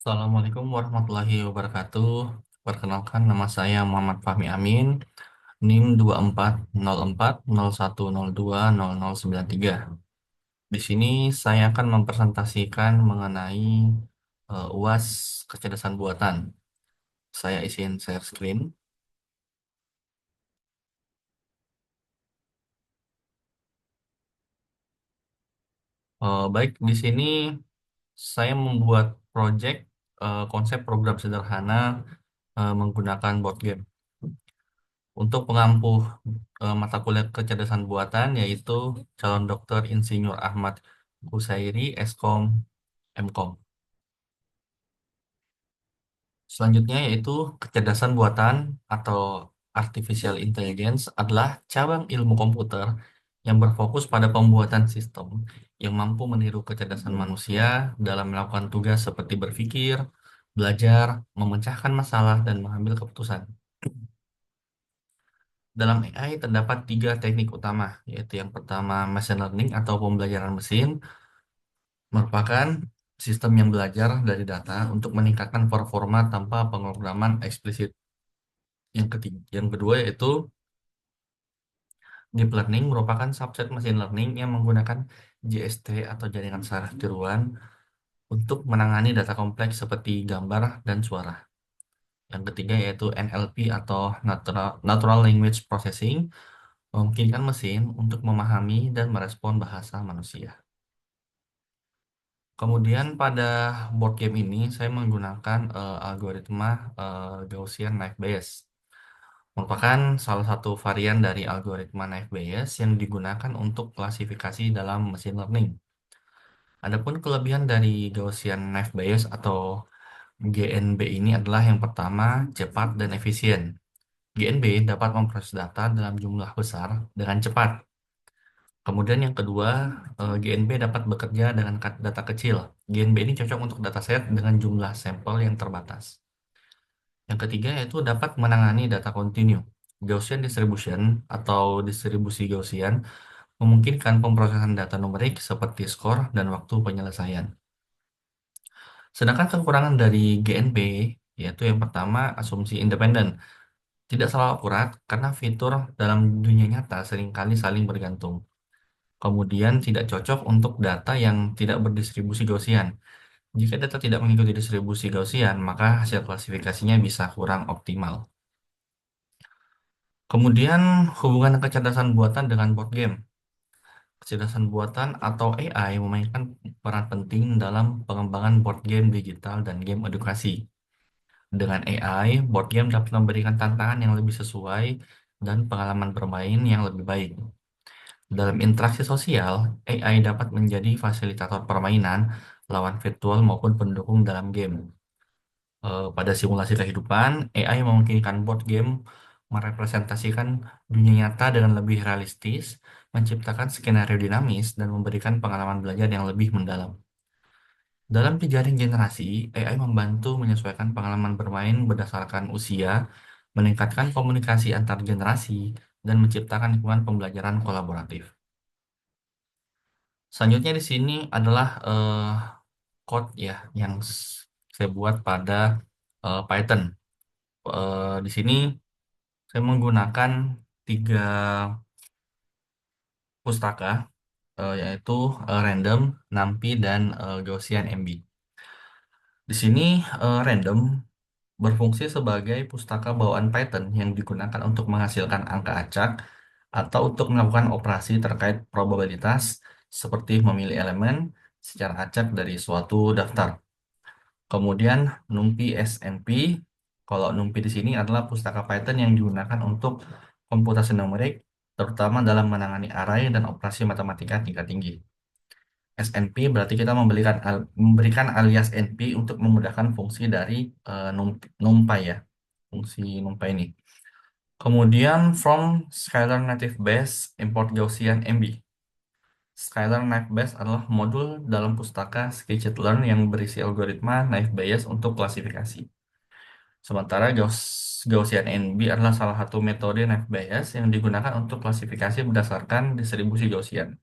Assalamualaikum warahmatullahi wabarakatuh. Perkenalkan nama saya Muhammad Fahmi Amin, NIM 240401020093. Di sini saya akan mempresentasikan mengenai UAS kecerdasan buatan. Saya izin share screen. Baik, di sini saya membuat project konsep program sederhana menggunakan board game. Untuk pengampu mata kuliah kecerdasan buatan yaitu calon dokter Insinyur Ahmad Husairi, Eskom, Mkom. Selanjutnya yaitu kecerdasan buatan atau artificial intelligence adalah cabang ilmu komputer yang berfokus pada pembuatan sistem yang mampu meniru kecerdasan manusia dalam melakukan tugas seperti berpikir, belajar, memecahkan masalah, dan mengambil keputusan. Dalam AI terdapat tiga teknik utama, yaitu yang pertama machine learning atau pembelajaran mesin, merupakan sistem yang belajar dari data untuk meningkatkan performa tanpa pemrograman eksplisit. Yang kedua yaitu deep learning merupakan subset machine learning yang menggunakan JST atau jaringan saraf tiruan untuk menangani data kompleks seperti gambar dan suara. Yang ketiga yaitu NLP atau Natural Language Processing memungkinkan mesin untuk memahami dan merespon bahasa manusia. Kemudian pada board game ini saya menggunakan algoritma Gaussian Knife Bayes. Merupakan salah satu varian dari algoritma Knife Bayes yang digunakan untuk klasifikasi dalam machine learning. Adapun kelebihan dari Gaussian Knife Bayes atau GNB ini adalah yang pertama cepat dan efisien. GNB dapat memproses data dalam jumlah besar dengan cepat. Kemudian yang kedua, GNB dapat bekerja dengan data kecil. GNB ini cocok untuk dataset dengan jumlah sampel yang terbatas. Yang ketiga yaitu dapat menangani data kontinu. Gaussian distribution atau distribusi Gaussian memungkinkan pemrosesan data numerik seperti skor dan waktu penyelesaian. Sedangkan kekurangan dari GNB yaitu yang pertama asumsi independen. Tidak selalu akurat karena fitur dalam dunia nyata seringkali saling bergantung. Kemudian tidak cocok untuk data yang tidak berdistribusi Gaussian. Jika data tidak mengikuti distribusi Gaussian, maka hasil klasifikasinya bisa kurang optimal. Kemudian hubungan kecerdasan buatan dengan board game. Kecerdasan buatan atau AI memainkan peran penting dalam pengembangan board game digital dan game edukasi. Dengan AI, board game dapat memberikan tantangan yang lebih sesuai dan pengalaman bermain yang lebih baik. Dalam interaksi sosial, AI dapat menjadi fasilitator permainan lawan virtual maupun pendukung dalam game. Pada simulasi kehidupan, AI memungkinkan board game merepresentasikan dunia nyata dengan lebih realistis, menciptakan skenario dinamis, dan memberikan pengalaman belajar yang lebih mendalam. Dalam jejaring generasi, AI membantu menyesuaikan pengalaman bermain berdasarkan usia, meningkatkan komunikasi antar generasi, dan menciptakan lingkungan pembelajaran kolaboratif. Selanjutnya di sini adalah code ya yang saya buat pada Python. Di sini saya menggunakan tiga pustaka yaitu random, NumPy, dan Gaussian MB. Di sini random berfungsi sebagai pustaka bawaan Python yang digunakan untuk menghasilkan angka acak atau untuk melakukan operasi terkait probabilitas seperti memilih elemen secara acak dari suatu daftar. Kemudian NumPy SNP, kalau NumPy di sini adalah pustaka Python yang digunakan untuk komputasi numerik, terutama dalam menangani array dan operasi matematika tingkat tinggi. SNP berarti kita memberikan alias NP untuk memudahkan fungsi dari NumPy ya, fungsi NumPy ini. Kemudian from Scalar Native Base import Gaussian MB. Scalar Naive Bayes adalah modul dalam pustaka Scikit-learn yang berisi algoritma Naive Bayes untuk klasifikasi. Sementara Gaussian NB adalah salah satu metode Naive Bayes yang digunakan untuk klasifikasi berdasarkan distribusi Gaussian.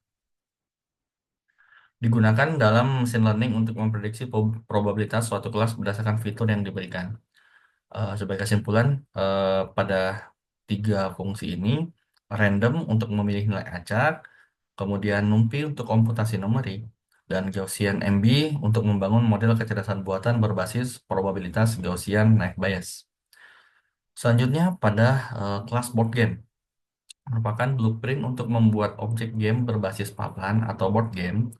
Digunakan dalam machine learning untuk memprediksi probabilitas suatu kelas berdasarkan fitur yang diberikan. Sebagai kesimpulan, pada tiga fungsi ini, random untuk memilih nilai acak, kemudian NumPy untuk komputasi numerik, dan Gaussian MB untuk membangun model kecerdasan buatan berbasis probabilitas Gaussian naïve Bayes. Selanjutnya, pada kelas board game, merupakan blueprint untuk membuat objek game berbasis papan atau board game.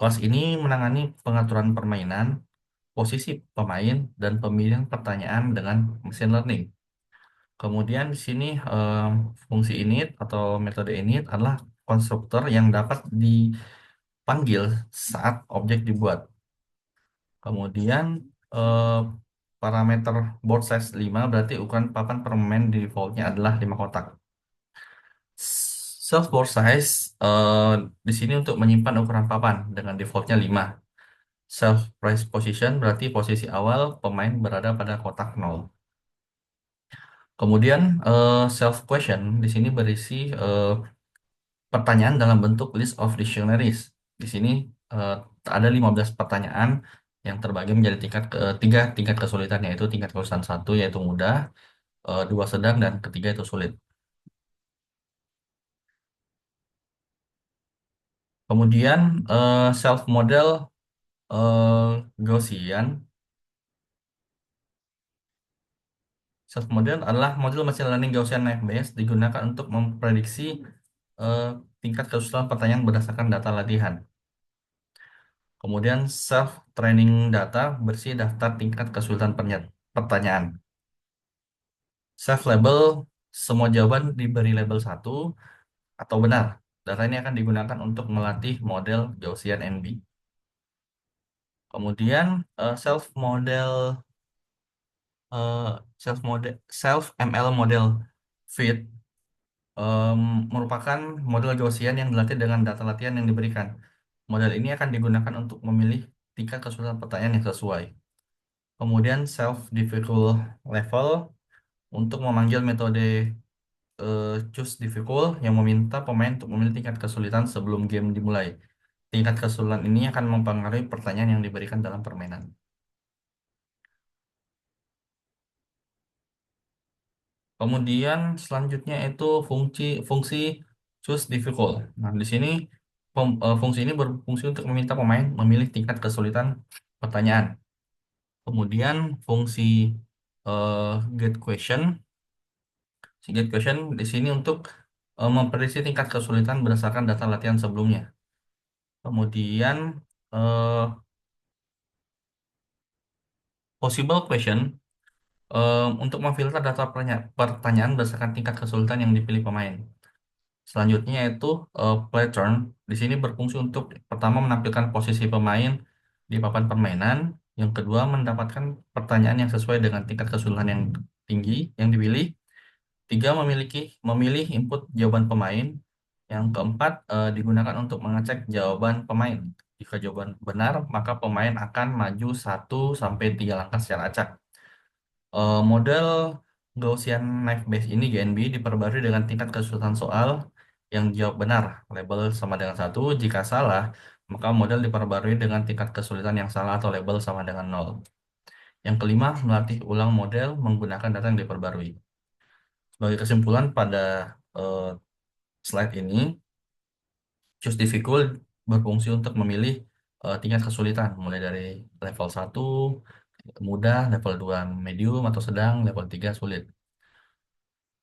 Kelas ini menangani pengaturan permainan, posisi pemain, dan pemilihan pertanyaan dengan machine learning. Kemudian di sini fungsi init atau metode init adalah konstruktor yang dapat dipanggil saat objek dibuat. Kemudian eh, parameter board size 5 berarti ukuran papan permain di defaultnya adalah 5 kotak. Self board size di sini untuk menyimpan ukuran papan dengan defaultnya 5. Self price position berarti posisi awal pemain berada pada kotak 0. Kemudian self question di sini berisi pertanyaan dalam bentuk list of dictionaries. Di sini eh, ada 15 pertanyaan yang terbagi menjadi tiga tingkat kesulitan, yaitu tingkat kesulitan satu yaitu mudah, dua sedang, dan ketiga itu sulit. Kemudian self model Gaussian. Self model adalah model machine learning Gaussian naïve digunakan untuk memprediksi eh, tingkat kesulitan pertanyaan berdasarkan data latihan. Kemudian self training data bersih daftar tingkat kesulitan pertanyaan. Self label, semua jawaban diberi label satu atau benar. Data ini akan digunakan untuk melatih model Gaussian NB. Kemudian self model eh, self ML model fit em, merupakan model Gaussian yang dilatih dengan data latihan yang diberikan. Model ini akan digunakan untuk memilih tingkat kesulitan pertanyaan yang sesuai. Kemudian self difficult level untuk memanggil metode choose difficult yang meminta pemain untuk memilih tingkat kesulitan sebelum game dimulai. Tingkat kesulitan ini akan mempengaruhi pertanyaan yang diberikan dalam permainan. Kemudian selanjutnya itu fungsi fungsi choose difficult. Nah, di sini fungsi ini berfungsi untuk meminta pemain memilih tingkat kesulitan pertanyaan. Kemudian fungsi get question. Si get question di sini untuk memprediksi tingkat kesulitan berdasarkan data latihan sebelumnya. Kemudian eh, possible question untuk memfilter data pertanyaan berdasarkan tingkat kesulitan yang dipilih pemain. Selanjutnya yaitu play turn. Di sini berfungsi untuk pertama menampilkan posisi pemain di papan permainan. Yang kedua mendapatkan pertanyaan yang sesuai dengan tingkat kesulitan yang tinggi yang dipilih. Tiga memilih input jawaban pemain. Yang keempat digunakan untuk mengecek jawaban pemain. Jika jawaban benar, maka pemain akan maju 1 sampai 3 langkah secara acak. Model Gaussian Knife Base ini GNB diperbarui dengan tingkat kesulitan soal yang jawab benar label sama dengan satu. Jika salah, maka model diperbarui dengan tingkat kesulitan yang salah atau label sama dengan nol. Yang kelima, melatih ulang model menggunakan data yang diperbarui. Sebagai kesimpulan pada eh, slide ini, Choose Difficult berfungsi untuk memilih tingkat kesulitan mulai dari level satu mudah, level 2 medium atau sedang, level 3 sulit.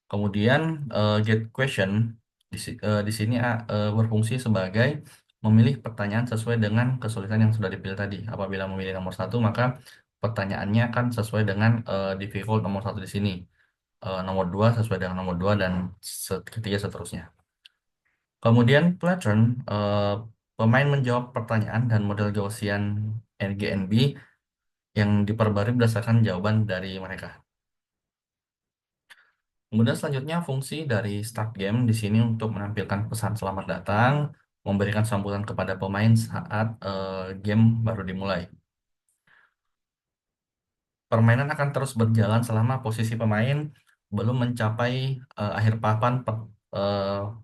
Kemudian get question di sini berfungsi sebagai memilih pertanyaan sesuai dengan kesulitan yang sudah dipilih tadi. Apabila memilih nomor satu, maka pertanyaannya akan sesuai dengan difficult nomor satu di sini. Nomor dua sesuai dengan nomor dua dan ketiga seterusnya. Kemudian pattern pemain menjawab pertanyaan dan model Gaussian NGNB yang diperbarui berdasarkan jawaban dari mereka. Kemudian selanjutnya fungsi dari start game di sini untuk menampilkan pesan selamat datang, memberikan sambutan kepada pemain saat game baru dimulai. Permainan akan terus berjalan selama posisi pemain belum mencapai akhir papan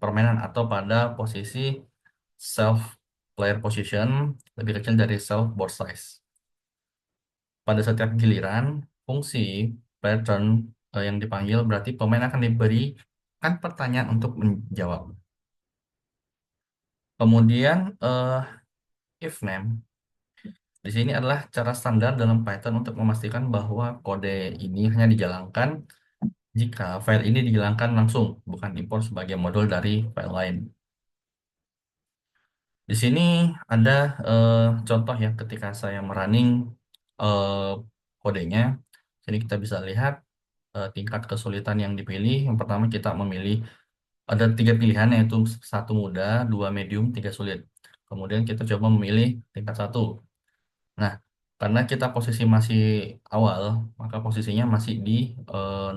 permainan atau pada posisi self player position lebih kecil dari self board size. Pada setiap giliran, fungsi pattern yang dipanggil berarti pemain akan diberikan pertanyaan untuk menjawab. Kemudian if name di sini adalah cara standar dalam Python untuk memastikan bahwa kode ini hanya dijalankan jika file ini dijalankan langsung, bukan import sebagai modul dari file lain. Di sini ada eh, contoh ya ketika saya merunning eh, kodenya. Sini kita bisa lihat tingkat kesulitan yang dipilih. Yang pertama kita memilih ada tiga pilihan yaitu satu mudah, dua medium, tiga sulit. Kemudian kita coba memilih tingkat satu. Nah, karena kita posisi masih awal, maka posisinya masih di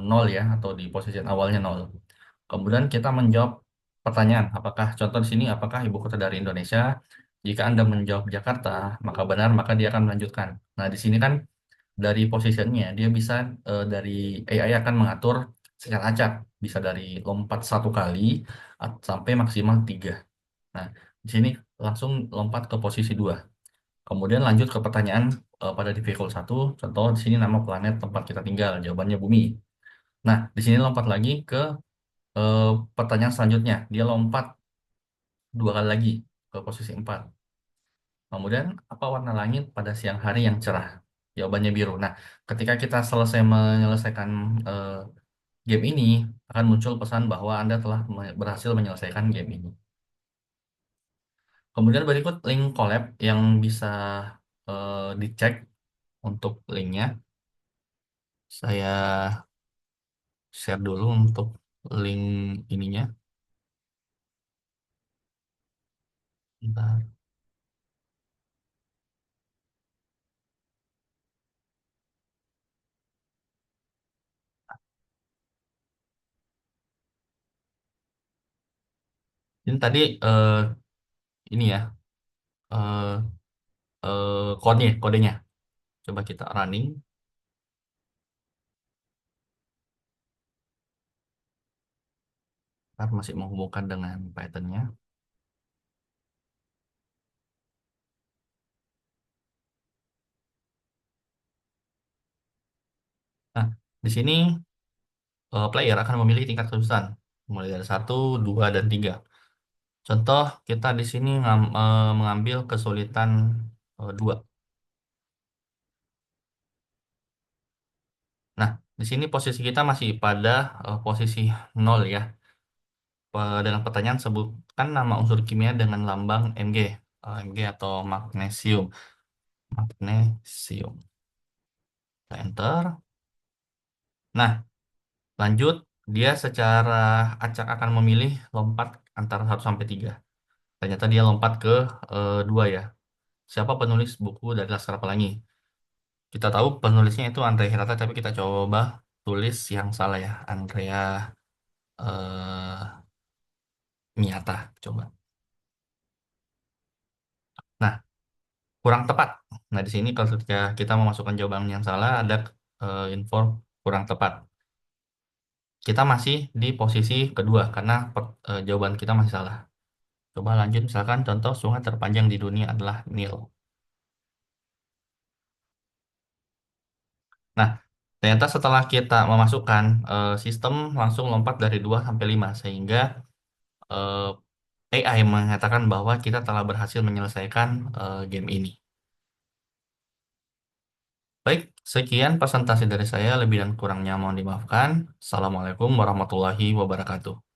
nol ya, atau di posisi awalnya nol. Kemudian kita menjawab pertanyaan, apakah contoh di sini, apakah ibu kota dari Indonesia? Jika Anda menjawab Jakarta, maka benar, maka dia akan melanjutkan. Nah, di sini kan dari positionnya, dia bisa dari AI akan mengatur secara acak, bisa dari lompat satu kali sampai maksimal tiga. Nah, di sini langsung lompat ke posisi dua. Kemudian lanjut ke pertanyaan pada difficult satu, contoh di sini nama planet tempat kita tinggal, jawabannya bumi. Nah, di sini lompat lagi ke eh, pertanyaan selanjutnya, dia lompat dua kali lagi ke posisi 4. Kemudian, apa warna langit pada siang hari yang cerah? Jawabannya biru. Nah, ketika kita selesai menyelesaikan eh, game ini, akan muncul pesan bahwa Anda telah berhasil menyelesaikan game ini. Kemudian berikut link collab yang bisa dicek untuk linknya. Saya share dulu untuk link ininya. Bentar. Ini tadi ini ya eh kodenya. Coba kita running. Ntar masih menghubungkan dengan Python-nya. Nah, di sini player akan memilih tingkat kesusahan mulai dari satu, dua, dan tiga. Contoh kita di sini mengambil kesulitan dua. Nah, di sini posisi kita masih pada posisi nol ya. Dengan pertanyaan sebutkan nama unsur kimia dengan lambang Mg, Mg atau magnesium. Magnesium. Kita enter. Nah, lanjut. Dia secara acak akan memilih lompat antara satu sampai 3. Ternyata dia lompat ke 2 ya. Siapa penulis buku dari Laskar Pelangi? Kita tahu penulisnya itu Andrea Hirata, tapi kita coba tulis yang salah ya. Andrea eh, Miyata. Coba. Nah, kurang tepat. Nah, di sini kalau ketika kita memasukkan jawaban yang salah, ada info kurang tepat. Kita masih di posisi kedua karena jawaban kita masih salah. Coba lanjut, misalkan contoh sungai terpanjang di dunia adalah Nil. Nah, ternyata setelah kita memasukkan sistem langsung lompat dari 2 sampai 5 sehingga AI mengatakan bahwa kita telah berhasil menyelesaikan game ini. Baik, sekian presentasi dari saya. Lebih dan kurangnya mohon dimaafkan. Assalamualaikum warahmatullahi wabarakatuh.